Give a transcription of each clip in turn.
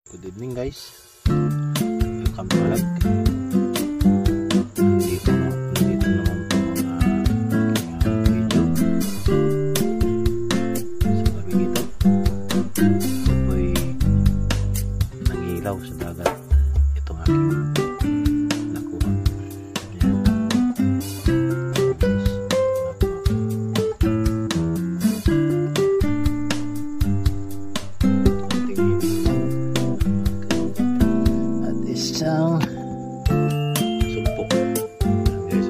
Good evening guys, welcome to vlog. Nandito naman po ang video sa gabi ito. Ito po'y nangilaw sa dagat. Itong aking nakuha. Isang sumpok guys,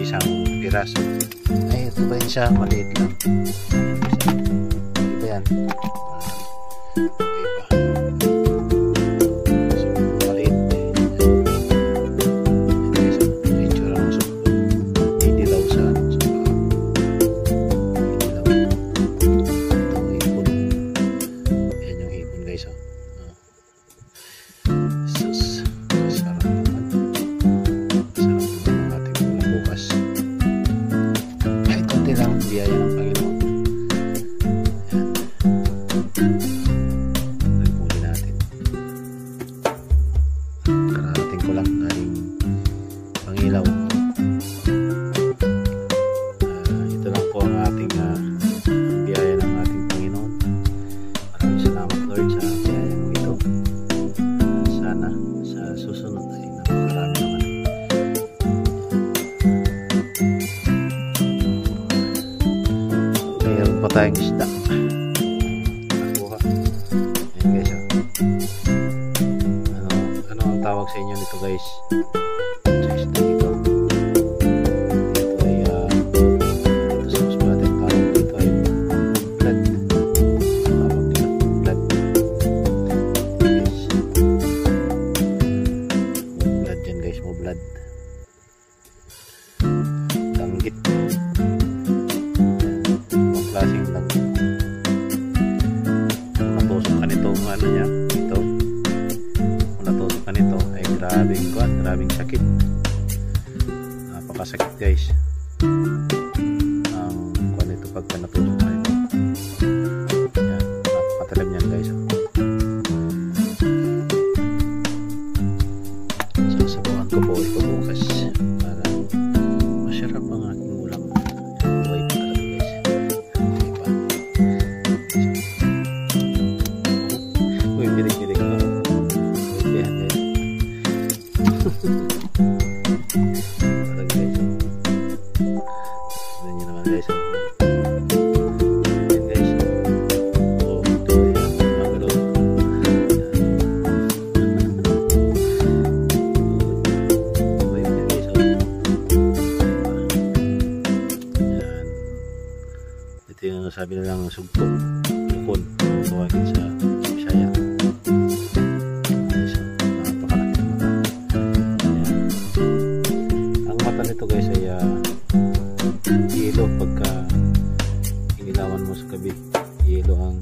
isang piraso. Ay, ito ba yun siya? Maliit lang. Hindi ba yan? Maliit itsura ng sumpok. Idilaw sa guys, sus, sarap naman ang ating ulam bukas. Kahit konti lang biyaya ng Panginoon. Ayan, huli natin. Kararating ko lang galing Pangilaw. Ito lang po ang ating biyaya ng ating Panginoon. Maraming salamat Lord sa biyaya mo ito. Sana sa susunod ay napakarami naman. Mayroon pa tayong isda. Nakuha. Ayan guys. Ano ang tawag sa inyo nito guys? Sa isda dito. Blood langgit, ang klaseng langgit. Kung natusok ka nito, ano niya ito, kung natusok ka nito ay grabing sakit, napakasakit guys ang kuha nito pagka natusok ka nito. Yan, napakatalim yan guys. Sasabawan ko po ito bukas para masarap ang aking ulam. Buhay pa talaga guys. Buhay pa. Uy, bilig-bilig ko. Buhay pa guys. Parang guys. Tignan nyo naman guys. Ayan guys. Oh, ito yan. Magalo. Ito yung sabi nilang sugpo, lupon, tawagin sa Bisaya. Napakalaki ng mata. Ang mata nito guys ay yelo pagka inilawan mo sa gabi. Yelo ang